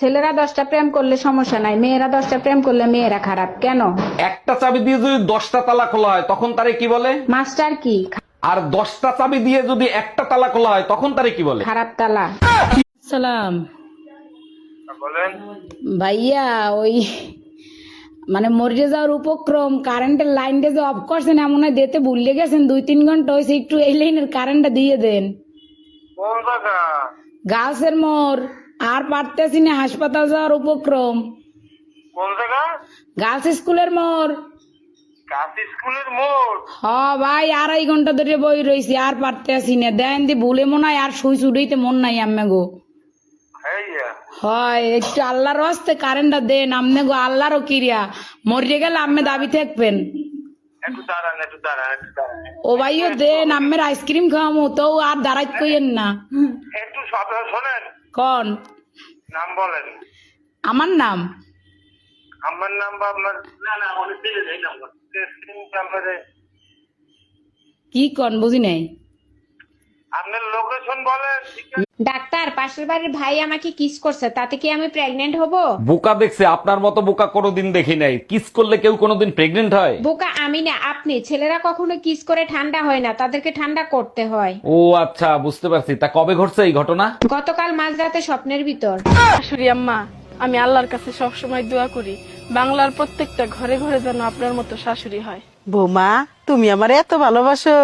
ছেলেরা 10টা প্রেম করলে সমস্যা নাই, মেয়েরা 10টা প্রেম করলে মেয়েরা খারাপ কেন? একটা চাবি দিয়ে যদি 10টা তালা খোলা হয় তখন তারে কি বলে? মাস্টার কি? আর 10টা চাবি দিয়ে যদি একটা তালা খোলা হয় তখন তারে কি বলে? খারাপ তালা। সালাম বলেন। ভাইয়া, ওই মানে মরে যাওয়ার উপক্রম, কারেন্টের লাইনটা যে অফ করছেন এমন হয় দিতে ভুলে গেছেন, 2-3 ঘন্টা হয়েছে, একটু এই লাইনের কারেন্টটা দিয়ে দেন। কোন জায়গা? গাছের মোড়, আর পারতেছি না, হাসপাতাল যাওয়ার উপক্রম। কোন জায়গা? গার্লস স্কুলের মোড়। কাশি স্কুলের মোড়। হ ভাই, 2.5 ঘন্টা ধরে বই রয়েছি, আর পারতেছি না, দেন দি ভুলে মনে হয় আর সুই চুড়াইতে মন নাই আম্মে গো। হ্যাঁ, হয় একটু আল্লাহর হস্তে কারেন্টটা দেন আমনে গো, আল্লাহরও কিরিয়া, মরে গেলে আম্মে দাবি থাকবেন। একটু দাঁড়ান। ও ভাইও দেন, আম্মের আইসক্রিম খাওয়ামো তো, আর দাঁড়াইত কইেন না। একটু শোনেন, কন নাম বলেন। আমার নাম? আমার নাম বা আপনার? না অনেক দিলে এই নাম্বার নাম্বারে কি কন বুঝি নাই। আপনার লোকেশন বলেন। ডাক্তার, পাশের বাড়ির ভাই আমাকে কিস করছে, তাতে কি আমি প্রেগনেন্ট হব? বোকা দেখছে, আপনার মতো বোকা কোনোদিন দেখি নাই। কিস করলে কেউ কোনোদিন প্রেগনেন্ট হয়? বোকা আমি না আপনি। ছেলেরা কখনো কিস করে ঠান্ডা হয় না, তাদেরকে ঠান্ডা করতে হয়। ও আচ্ছা, বুঝতে পারছি। তা কবে ঘটছে এই ঘটনা? গতকাল মাঝরাতে স্বপ্নের ভিতর। শাশুড়ি আম্মা, আমি আল্লাহর কাছে সবসময় দোয়া করি বাংলার প্রত্যেকটা ঘরে ঘরে যেন আপনার মতো শাশুড়ি হয়। বৌমা, তুমি আমার এত ভালোবাসো?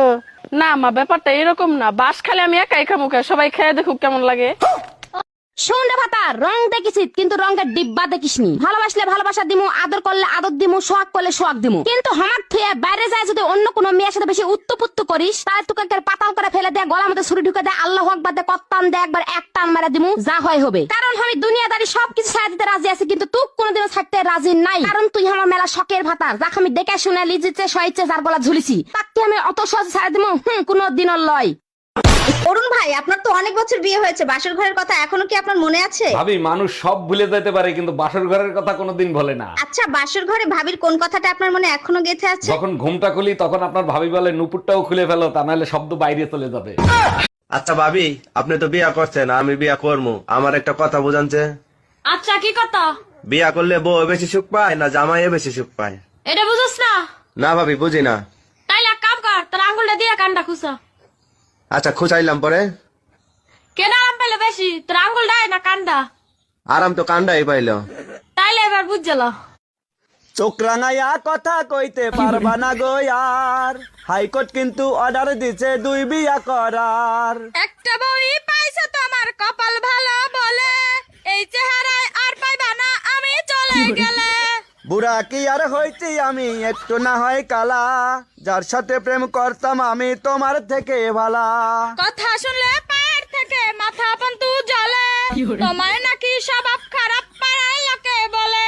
না মা, ব্যাপারটা এরকম না। বাস খালি আমি একাই খামু, সবাই খেয়ে দেখুক কেমন লাগে। শোন রে ভাতা, রং দেখিস কিন্তু রঙের ডিব্বা দেখিসনি। ভালোবাসলে ভালোবাসা দিমু, আদর করলে আদর দিমু, সোহাগ করলে সোহাগ দিমু। কিন্তু হামাক থুয়ে বাইরে যায় যদি অন্য কোনো মেয়ের সাথে বেশি উত্তপুত্ত করিস, তাহলে তোকে একবার পাতাল করে ফেলে দেয়, গলার মধ্যে ছুরি ঢুকে দেয়, আল্লাহ আকবার দে, কত্তান দে, একবার এক টান মারা দিমু, যা হয় হবে। কারণ আমি দুনিয়াদারি সবকিছু ছাড়া দিতে রাজি আছি, কিন্তু তুই কোনোদিনও ছাড়তে রাজি নাই। কারণ তুই আমার মেলা শখের ভাতার, যাকে আমি দেখে শুনে লিজিতে সইছে যার গলা ঝুলিছি, তাকে আমি অত সহজে ছাড়া দিমু কোনো দিনও লয়। অরুণ ভাই, আপনার তো অনেক বছর বিয়ে হয়েছে, বাসর ঘরের কথা এখনো কি আপনার মনে আছে? ভাবি, মানুষ সব ভুলে যেতে পারে কিন্তু বাসর ঘরের কথা কোনোদিন ভোলে না। আচ্ছা, বাসর ঘরে ভাবির কোন কথাটা আপনার মনে এখনো গেঁথে আছে? যখন ঘুমটা খুলি তখন আপনার ভাবি বলে নুপুরটাও খুলে ফেলো, তা নাহলে শব্দ বাইরে চলে যাবে। আচ্ছা ভাবি, আপনি তো বিয়া করছেন, আমি বিয়া করবো, আমার একটা কথা বুঝানছে। আচ্ছা, কি কথা? বিয়া করলে বউ বেশি সুখ পায় না জামাই বেশি সুখ পায়? এটা বুঝছ না? না ভাবি, বুঝি না। তাইলে এক কাম কর, তোর আঙ্গুলটা দিয়ে কানটা খুঁজা। আচ্ছা, খুঁচাইলাম পরে। কেন আরাম পেলে বেশি, তোর আঙ্গুলটাই না কানটা? আরাম তো কান্ডাই পাইলো। তাইলে এবার বুঝছিল। চোখ রাঙাইয়া কথা কইতে পারবা না গো আর, হাইকোর্ট কিন্তু অর্ডার দিছে 2 বিয়া করার। একটা বই পাইছো তোমার কপাল ভালো বলে, এই চেহারায় আর পাইবা না আমি চলে গেলে। বুড়া কি আর হইছি আমি, একটু না হয় কালা, যার সাথে প্রেম করতাম আমি তোমার থেকে ভালা। কথা শুনলে পায়ের থেকে মাথা পর্যন্ত জ্বলে, তোমার নাকি স্বভাব খারাপ পাড়ায় লোকে বলে।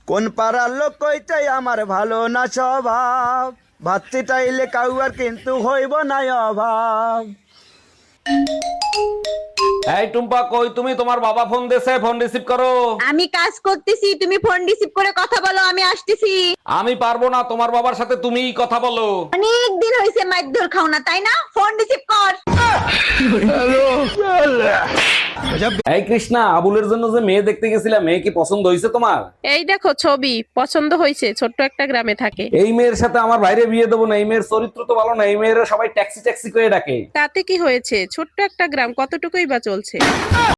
কোন পাড়ার লোক কইতে আমার ভালো না স্বভাব, ভাতটি চাইলে কাউয়ার কিন্তু হইব না অভাব। এই টুম্পা, কই তুমি? তোমার বাবা ফোন দিছে, ফোন রিসিভ করো। আমি কাজ করতেছি, তুমি ফোন রিসিভ করে কথা বলো, আমি আসতেছি। আমি পারবো না, তোমার বাবার সাথে তুমিই কথা বলো। অনেক দিন হয়েছে মাইর খাও না, তাই না? ফোন রিসিভ কর। এই কৃষ্ণা, আবুলের জন্য যে মেয়ে দেখতে গেছিলাম, মেয়ে কি পছন্দ হয়েছে তোমার? এই দেখো ছবি, পছন্দ হয়েছে, ছোট্ট একটা গ্রামে থাকে। এই মেয়ের সাথে আমার বাইরে বিয়ে দেবো না, এই মেয়ের চরিত্র তো ভালো না, এই মেয়ের সবাই ট্যাক্সি ট্যাক্সি করে ডাকে। তাতে কি হয়েছে, ছোট্ট একটা গ্রাম, কতটুকুই বা চলছে।